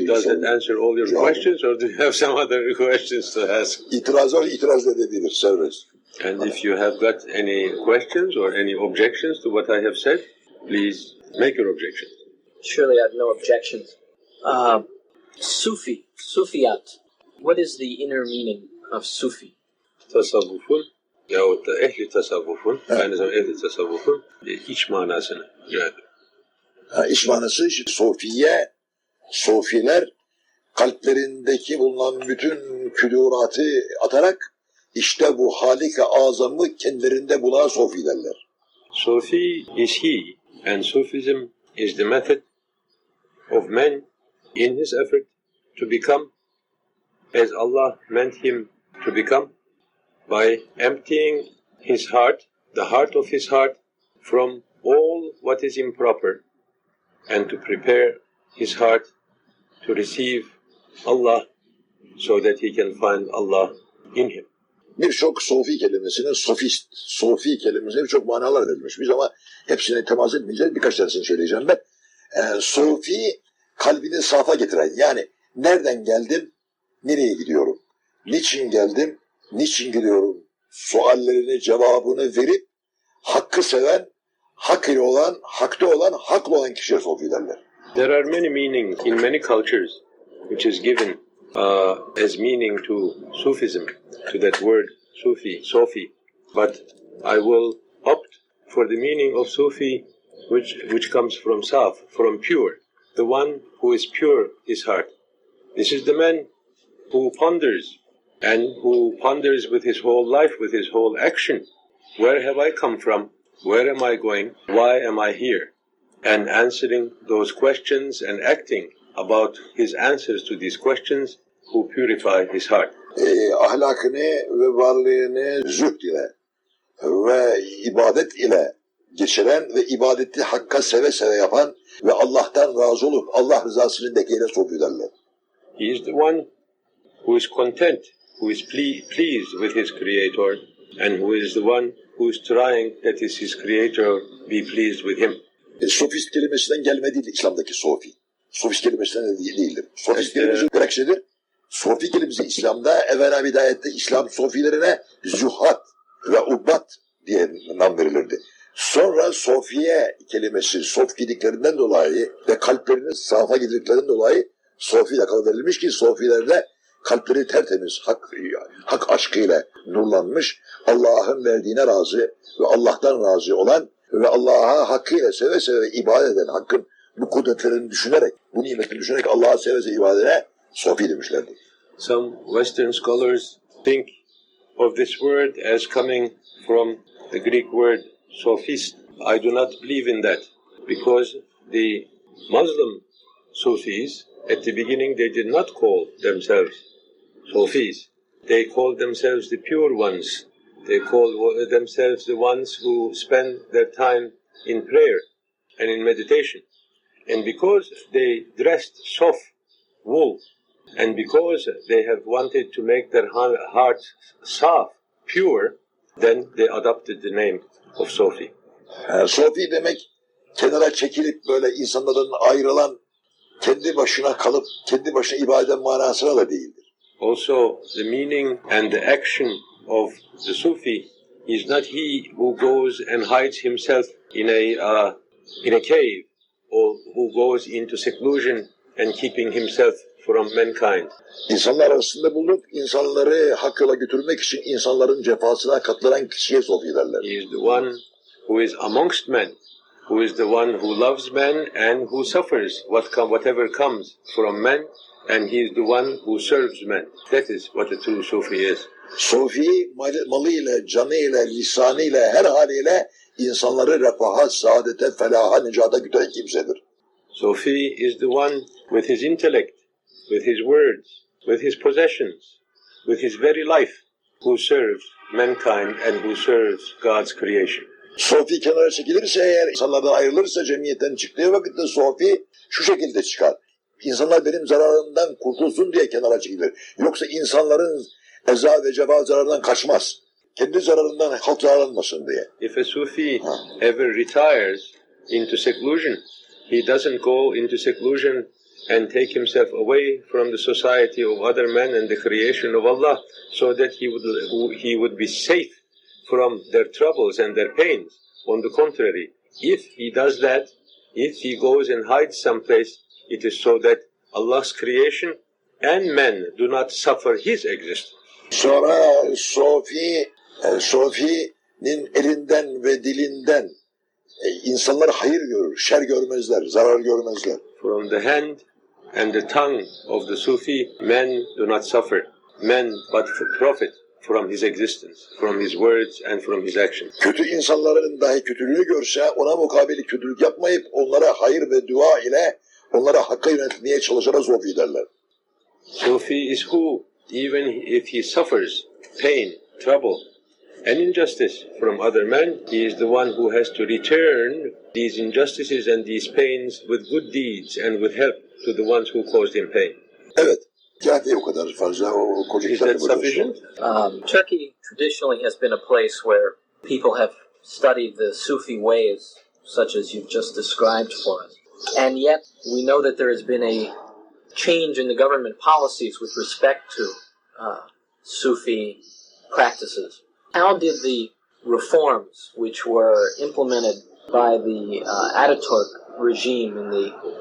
Does that answer all your questions, or do you have some other questions to ask? İtiraz var, itiraz edebilir, serbest. And if you have got any questions or any objections to what I have said, please make your objections. Surely I have no objections. Sufiyat. What is the inner meaning of Sufi? Tasavvufun yahut da ehli tasavvufun, aynı zamanda ehli tasavvufun iç manasını yani. İç manası işte sofiye, sofiler kalplerindeki bulunan bütün küduratı atarak işte bu Halik-i Azam'ı kendilerinde bulan sofi derler. Sufi is he, and Sufism is the method of man in his effort to become as Allah meant him to become, by emptying his heart, the heart of his heart, from all what is improper, and to prepare his heart to receive Allah so that he can find Allah in him. Birçok sofi kelimesine, sofi kelimesine birçok manalar verilmiş. Biz ama hepsine temas etmeyeceğiz. Birkaç tanesini söyleyeceğim ben. Sofi, kalbini safa getiren. Yani nereden geldim, nereye gidiyorum? Niçin geldim, niçin gidiyorum? Suallerini, cevabını verip hakkı seven, hak ile olan, hakta olan, haklı olan kişiye sofi derler. There are many meanings in many cultures which is given as meaning to Sufism, to that word Sufi. But I will opt for the meaning of Sufi which comes from Saf, from pure, the one who is pure his heart. This is the man who ponders, and who ponders with his whole life, with his whole action. Where have I come from? Where am I going? Why am I here? And answering those questions and acting about his answers to these questions, who purify his heart. Ahlakını ve varlığını zühd ile ve ibadet ile geçiren ve ibadeti hakka seve seve yapan ve Allah'tan razı olup Allah rızasının dekiyle sohbet ederler. He is the one who is content, who is pleased with his Creator, and who is the one who is trying that his Creator be pleased with him. Sofist kelimesinden gelme değil İslam'daki sofi. Sofist kelimesinden değildir. Sofist kelimesi Grekçedir. Sofi kelimesi İslam'da evvela bidayette İslam sofilerine zühhat ve ubbat diye nam verilirdi. Sonra sofiye kelimesi sof gidiklerinden dolayı ve kalplerinin safa gidiklerinden dolayı sofi lakabı verilmiş ki sofilerde kalpleri tertemiz, hak aşkıyla nurlanmış, Allah'ın verdiğine razı ve Allah'tan razı olan ve Allah'a hakkıyla seve seve ibadet eden, hakkın bu kudretlerini düşünerek, bu nimetini düşünerek Allah'a seve seve ibadetine sofi demişlerdi. Some Western scholars think of this word as coming from the Greek word sophist. I do not believe in that, because the Muslim Sufis, at the beginning they did not call themselves Sufis. They called themselves the pure ones. They called themselves the ones who spend their time in prayer and in meditation. And because they dressed soft wool, and because they have wanted to make their hearts soft, pure, then they adopted the name of Sufi. Sufi demek kenara çekilip böyle insanların ayrılan, kendi başına kalıp kendi başına ibadet eden manasına da değildir. Also, the meaning and the action of the Sufi is not he who goes and hides himself in a cave, or who goes into seclusion and keeping himself from mankind. İnsanlar arasında bulunup insanları hak yola götürmek için insanların cefasına katlanan kişiye sofi derler. He is the one who is amongst men, who is the one who loves men and who suffers whatever comes from men, and he is the one who serves men. That is what a true Sufi is. Sufi malıyla, canıyla, lisanıyla, her haliyle insanları refaha, saadete, felaha, nicata güten kimsedir. Sufi is the one with his intellect, with his words, with his possessions, with his very life, who serves mankind and who serves God's creation. Sufi kenara çekilirse eğer, insanlardan ayrılırsa cemiyetten çıktığı vakitte Sufi şu şekilde çıkar. İnsanlar benim zararımdan kurtulsun diye kenara çekilir. Yoksa insanların eza ve cefa zararından kaçmaz. Kendi zararından halk zararlanmasın diye. If a Sufi ever retires into seclusion, he doesn't go into seclusion and take himself away from the society of other men and the creation of Allah, so that he would be safe from their troubles and their pains. On the contrary, if he does that, if he goes and hides someplace, it is so that Allah's creation and men do not suffer his existence. Sonra Sofi'nin elinden ve dilinden insanlar hayır görür, şer görmezler, zarar görmezler. From the hand and the tongue of the Sufi, men do not suffer. Men but profit from his existence, from his words and from his actions. Kötü insanların dahi kötülüğünü görse ona mukabil kötülük yapmayıp onlara hayır ve dua ile onlara hakka yönetmeye çalışana Sufi derler. Sufi is who, even if he suffers pain, trouble, and injustice from other men, he is the one who has to return these injustices and these pains with good deeds and with help to the ones who caused him pain. Evet. Kafi o kadar fazla. O koca Is that sufficient? Turkey traditionally has been a place where people have studied the Sufi ways, such as you've just described for us. And yet, we know that there has been a change in the government policies with respect to Sufi practices. How did the reforms which were implemented by the Ataturk regime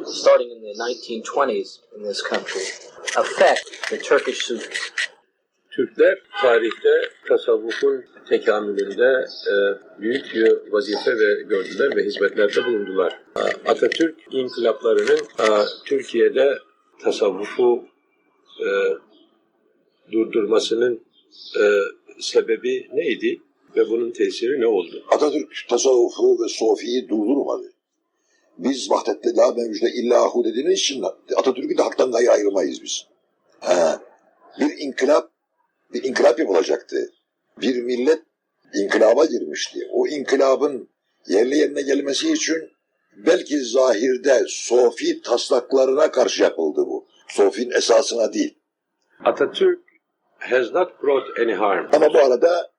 starting in the 1920s in this country affect the Turkish Sufis? Türkler tarihte tasavvufun tekamülünde büyük bir vazife gördüler ve hizmetlerde bulundular. Atatürk inkılaplarının Türkiye'de tasavvufu durdurmasının sebebi neydi ve bunun tesiri ne oldu? Atatürk tasavvufu ve Sofi'yi durdurmadı. Biz vahdette la mevcude illahu dediğimiz için Atatürk'ü de haktan gayrı ayırmayız biz. Bir inkılap yapılacaktı. Bir millet inkılaba girmişti. O inkılabın yerine gelmesi için belki zahirde Sofi taslaklarına karşı yapıldı bu. Sofi'nin esasına değil. Atatürk has not brought any harm. Ama bu arada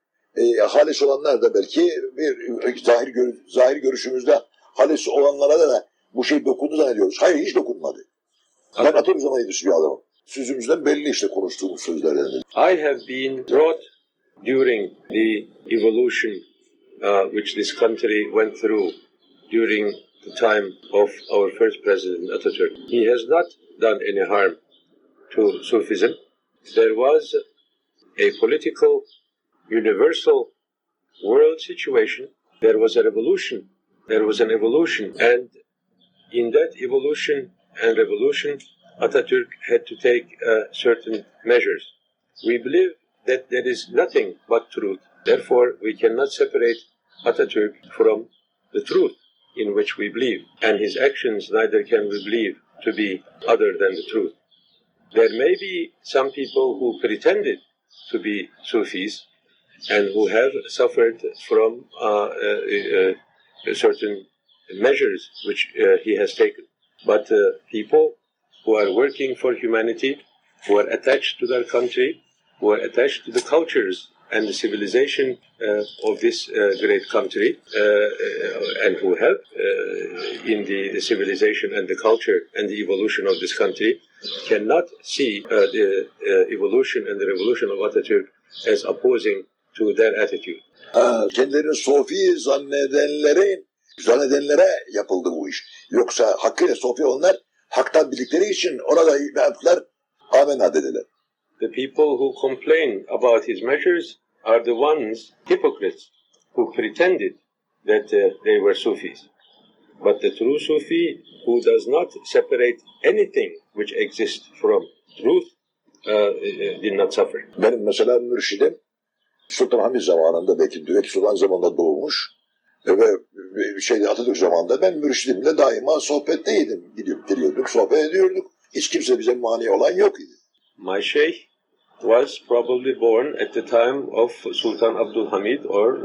halis olanlar da belki bir zahir görüşümüzde halis olanlara da bu şey dokundu zannediyoruz. Hayır, hiç dokunmadı. Ben Atatürk zamanı bir adamım. Sözümüzden belli işte konuştuğumuz sözlerden. I have been brought during the evolution which this country went through during the time of our first president Atatürk. He has not done any harm to Sufism. There was a political, universal world situation. There was a revolution. There was an evolution. And in that evolution and revolution, Atatürk had to take certain measures. We believe that there is nothing but truth. Therefore, we cannot separate Atatürk from the truth in which we believe. And his actions neither can we believe to be other than the truth. There may be some people who pretended to be Sufis and who have suffered from certain measures which he has taken. But people who are working for humanity, who are attached to their country, who are attached to the cultures and the civilization of this great country, and who help in the civilization and the culture and the evolution of this country, cannot see the evolution and the revolution of Atatürk as opposing to their attitude. Kendilerini Sofi zannedenlere yapıldı bu iş. Yoksa hakkıyla Sofi olanlar haktan bildikleri için ona da ne yaptılar? Amenna dediler. The people who complain about his measures are the ones, hypocrites, who pretended that they were Sufis. But the true Sufi, who does not separate anything which exists from truth, did not suffer. Benim mesela mürşidim Sultan Hamid zamanında, belki Sultan zamanında doğmuş ve Atatürk zamanında ben mürşidimle daima sohbetteydim. Gidip geliyorduk, sohbet ediyorduk. Hiç kimse bize mani olan yok idi. My sheikh was probably born at the time of Sultan Abdulhamid or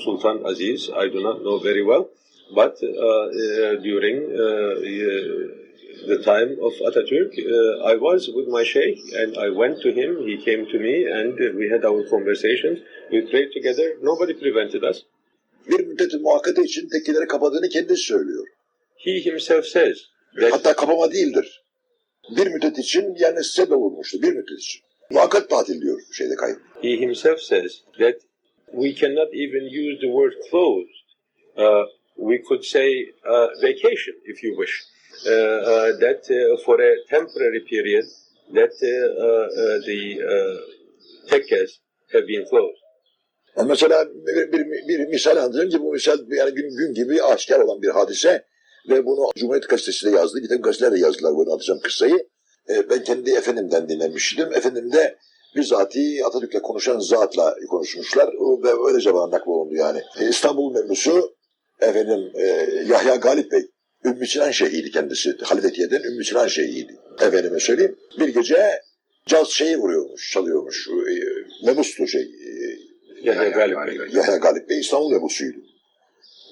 Sultan Aziz. I do not know very well, but during the time of Atatürk, I was with my sheikh and I went to him. He came to me and we had our conversations. We prayed together. Nobody prevented us. Bir müddet muhakkate için tekkeleri kapadığını kendisi söylüyor. He himself says that Hatta kapama değildir. Bir müddet için yani sebep olmuştu bir müddet için. Muhakkak tatil diyor kayıt. he himself says that we cannot even use the word closed. We could say vacation, if you wish. That for a temporary period, that the tekkes have been closed. Yani mesela bir misal anlatayım ki bu misal yani gün gibi aşikar olan bir hadise ve bunu Cumhuriyet Gazetesi de yazdı. Bir de gazeteler de yazdılar bunu anlatacağım kıssayı. Ben kendi efendimden dinlemiştim. Efendim de bizzati Atatürk'le konuşan zatla konuşmuşlar ve öyle cevabına nakbolundu yani. İstanbul mevzusu Yahya Galip Bey, Ümmü Sinan Şeyh'iydi kendisi. Halifetiye'den Ümmü Sinan Şeyh'iydi. Efendime söyleyeyim. Bir gece caz çalıyormuş. Mebustu Yahya Galip Bey. Yahya Galip Bey İstanbul mebusuydu.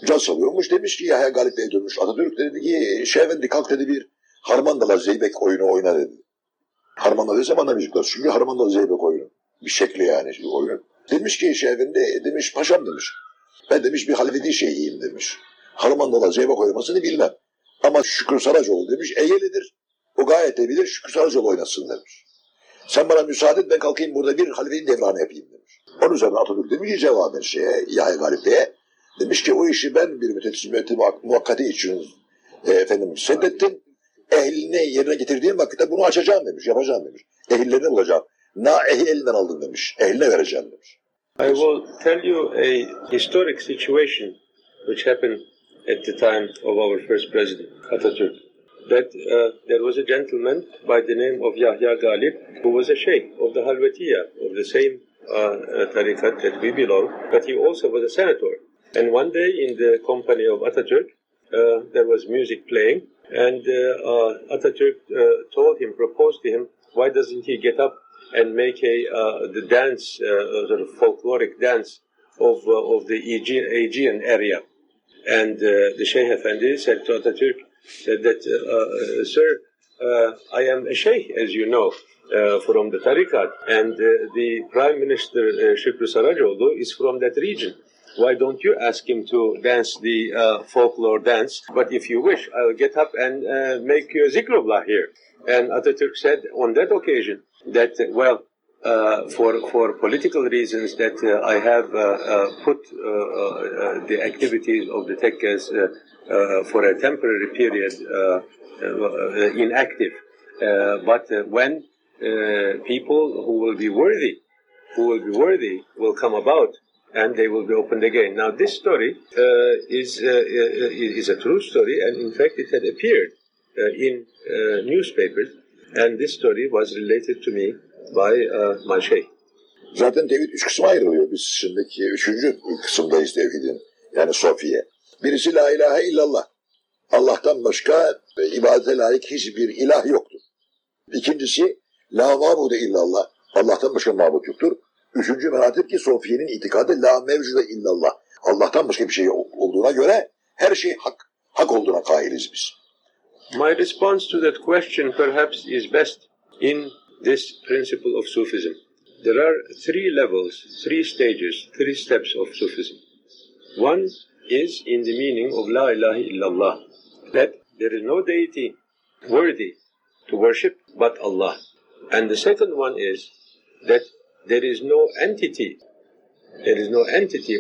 Caz çalıyormuş. Demiş ki Yahya Galip Bey dönmüş. Atatürk dedi ki Efendi kalk dedi bir Harmandalı Zeybek oyunu oyna dedi. Harmandalı desem anlamayacaklar. Çünkü Harmandalı Zeybek oyunu. Bir şekli yani oyunu. Demiş ki Efendi demiş paşam demiş. Ben demiş bir halifeti şeyhiyim demiş. Harmandalı Zeybek oynamasını bilmem. Ama Şükrü Saracoğlu demiş Eyyelidir. O gayet de bilir Şükrü Saracoğlu oynasın demiş. Sen bana müsaade et ben kalkayım burada bir halifetin devranı yapayım demiş. Onun üzerine Atatürk demiş ki cevaben Yahya Galip Bey'e demiş ki o işi ben bir müddet muhakkati için seddettim. Ehlini yerine getirdiğim vakitte bunu açacağım demiş, yapacağım demiş. Ehillerini bulacağım. Ehil elinden aldım demiş. Ehline vereceğim demiş. I will tell you a historic situation which happened at the time of our first president, Atatürk. That there was a gentleman by the name of Yahya Galip who was a sheikh of the Halvetiya, of the same tariqat that we belong, but he also was a senator. And one day in the company of Atatürk, there was music playing, and Atatürk proposed to him, why doesn't he get up and make the dance, sort of folkloric dance of the Aegean area? And the Sheikh Efendi said to Atatürk, said that, sir, I am a sheikh, as you know, from the tariqat, and the Prime Minister Şükrü Saracoğlu is from that region. Why don't you ask him to dance the folklore dance? But if you wish, I'll get up and make you a zikrullah here. And Atatürk said on that occasion that, for political reasons, that I have put the activities of the tekkes for a temporary period inactive. But when people who will be worthy will come about, and they will be opened again. Now, this story is a true story, and in fact, it had appeared in newspapers, and this story was related to me by my sheikh. Zaten tevhid 3 kısma ayrılıyor. Biz şimdiki 3. kısımdayız tevhidin. Yani Sofiye. Birisi la ilahe illallah. Allah'tan başka ibadete layık hiçbir ilah yoktur. İkincisi la mabude illallah. Allah'tan başka mabut yoktur. Üçüncü meratip ki Sofiye'nin itikadı la mevcude illallah. Allah'tan başka bir şey olduğuna göre her şey hak olduğuna kailiz biz. My response to that question perhaps is best in this principle of Sufism. There are 3 levels, 3 stages, 3 steps of Sufism. One is in the meaning of la ilahe illallah, that there is no deity worthy to worship but Allah. And the second one is that there is no entity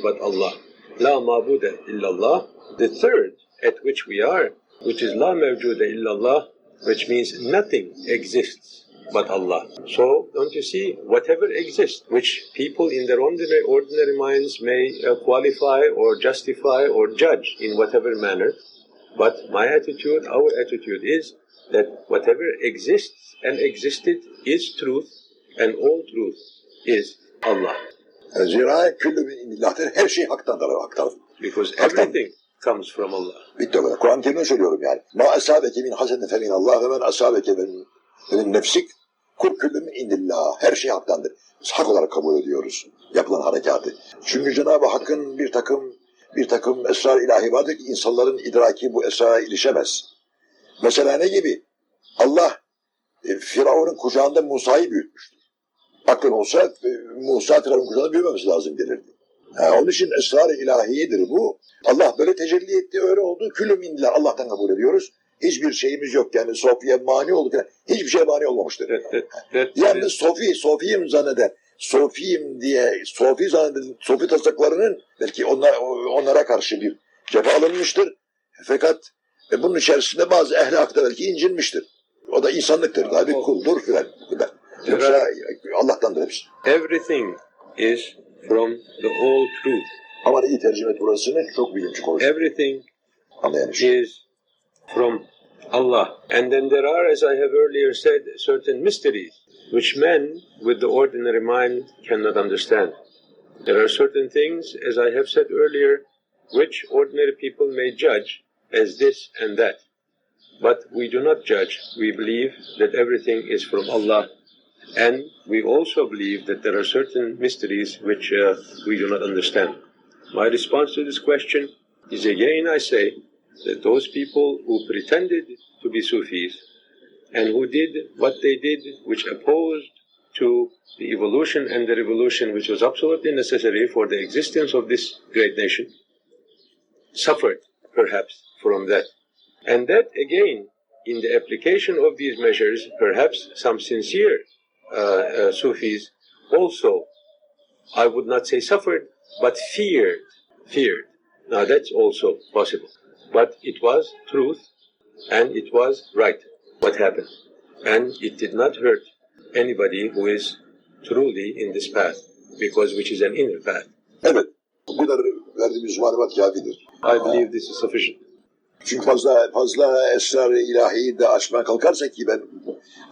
but Allah. La mabuda illallah. The third at which we are, which is la mevjuda illallah, which means nothing exists but Allah. So, don't you see, whatever exists, which people in their ordinary minds may qualify or justify or judge in whatever manner, but my attitude, our attitude is that whatever exists and existed is truth, and all truth is Allah. Zira küllü bin illah'tır. Her şey haktandır. Because everything comes from Allah. Bitti o kadar. Kur'an-ı Kerim'de söylüyorum yani. Ma asabeke min hasenin fe minallah ve men asabeke min nefsik kul küllü min indillah. Her şey haktandır. Biz hak olarak kabul ediyoruz yapılan harekatı. Çünkü Cenab-ı Hakk'ın bir takım esrar ilahi vardır ki insanların idraki bu esrara ilişemez. Mesela ne gibi? Allah Firavun'un kucağında Musa'yı büyütmüştür. Aklın olsa Musa Firavun'un kucağında büyümemesi lazım gelirdi. Onun için esrar-ı ilahiyedir bu. Allah böyle tecelli etti, öyle oldu. Külüm indiler. Allah'tan kabul ediyoruz. Hiçbir şeyimiz yok yani Sofi'ye mani olduk. Yani hiçbir şeye mani olmamıştır. Yani Sofi'yim zanneden, Sofi'yim diye, Sofi taslaklarının belki onlara karşı bir cephe alınmıştır. Fakat bunun içerisinde bazı ehli hakta belki incinmiştir. O da insanlıktır. Tabi kuldur filan. Yoksa Allah'tandır hepsi. Everything is from the all truth. Ama iyi tercüme et burasını, çok bilimci konuşuyor. Everything is from Allah. And then there are, as I have earlier said, certain mysteries which men with the ordinary mind cannot understand. There are certain things, as I have said earlier, which ordinary people may judge as this and that. But we do not judge. We believe that everything is from Allah. And we also believe that there are certain mysteries which we do not understand. My response to this question is, again I say, that those people who pretended to be Sufis and who did what they did, which opposed to the evolution and the revolution which was absolutely necessary for the existence of this great nation, suffered perhaps from that. And that again, in the application of these measures, perhaps some sincere Sufis also, I would not say suffered, but feared. Now that's also possible. But it was truth, and it was right what happened. And it did not hurt anybody who is truly in this path, because which is an inner path. Evet, bu kadar verdiğimiz malumat kafidir. I believe this is sufficient. Çünkü fazla esrar-ı ilahiyi de açmaya kalkarsak ki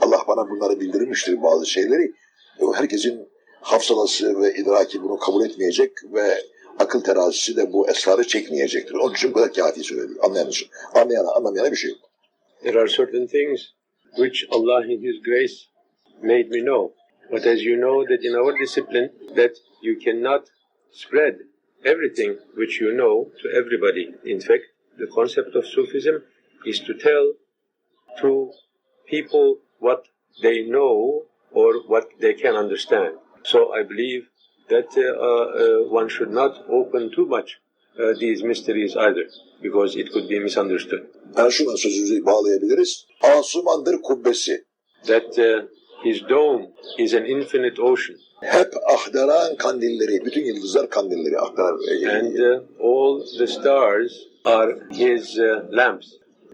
Allah bana bunları bildirmiştir bazı şeyleri. Herkesin hafsalası ve idraki bunu kabul etmeyecek ve akıl terazisi de bu esrarı çekmeyecektir. Onun için bu kadar kafi söylüyor. Anlamayana bir şey yok. There are certain things which Allah in His grace made me know. But as you know that in our discipline that you cannot spread everything which you know to everybody. In fact, the concept of Sufism is to tell to people what they know or what they can understand. So I believe that one should not open too much these mysteries either, because it could be misunderstood. Şuna sözümüzü bağlayabiliriz. Asumandır kubbesi. That his dome is an infinite ocean. Hep ahdaran kandilleri, bütün yıldızlar kandilleri ahdaran. And all the stars are his lamps.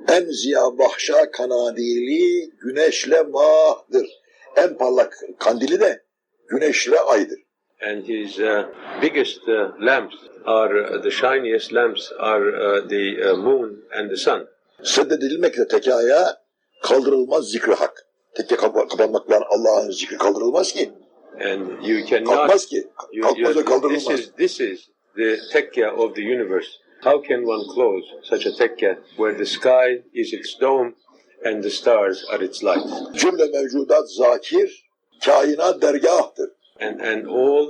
En ziya bahşa kanadili güneşle mahdır. En parlak kandili de güneşle aydır. And his biggest lamps are the shiniest lamps are the moon and the sun. Seddedilmekle tekaya kaldırılmaz zikri hak. Tekke kapanmakla Allah'ın zikri kaldırılmaz ki. And you cannot. Kalkmaz ki. Kalkmaz ve kaldırılmaz. This is the tekke of the universe. How can one close such a tekke where the sky is its dome and the stars are its lights? Cümle mevcudat zakir, kainat dergahtır. And all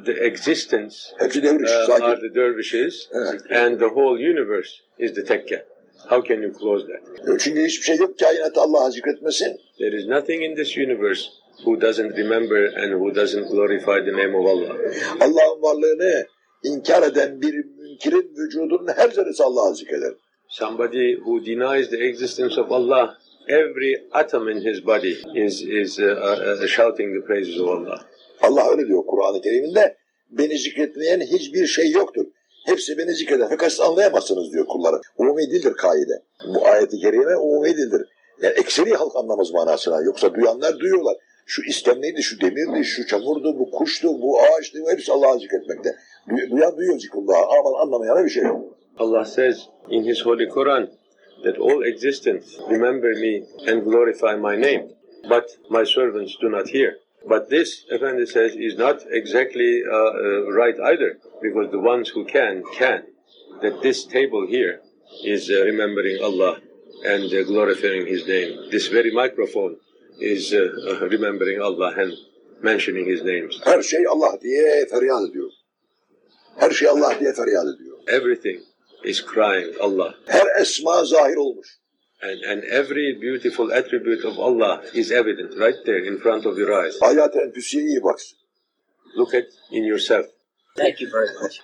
the existence are the dervishes, and the whole universe is the tekke. How can you close that? Çünkü hiçbir şey yok kainatta Allah'a zikretmesin. There is nothing in this universe who doesn't remember and who doesn't glorify the name of Allah. Allah'ın varlığını inkar eden bir münkirin vücudunun her zerresi Allah'a zikreder. Somebody who denies the existence of Allah, every atom in his body is shouting the praises of Allah. Allah öyle diyor Kur'an-ı Kerim'inde. Beni zikretmeyen hiçbir şey yoktur. Hepsi beni zikreder. Fakat siz anlayamazsınız diyor kulları. Umumi dildir kaide. Bu ayeti kerime umumi dildir. Yani ekseri halk anlamaz manasına. Yoksa duyanlar duyuyorlar. Şu iskemleydi, şu demirdi, şu çamurdu, bu kuştu, bu ağaçtı. Hepsi Allah'a zikretmekte. Duyan duyuyor zikrullah'ı. Ama anlamayana bir şey yok. Allah says in His Holy Quran that all existence remember me and glorify my name. But my servants do not hear. But this, Efendi says, is not exactly right either, because the ones who can. that this table here is remembering Allah and glorifying His name. This very microphone is remembering Allah and mentioning His names. Her şey Allah diye feryat ediyor. Her şey Allah diye feryat ediyor. Everything is crying Allah. Her esma zahir olmuş. And every beautiful attribute of Allah is evident right there in front of your eyes. Âyât-ı Enfüsiyye'ye iyi baksın. Look at in yourself. Thank you very much.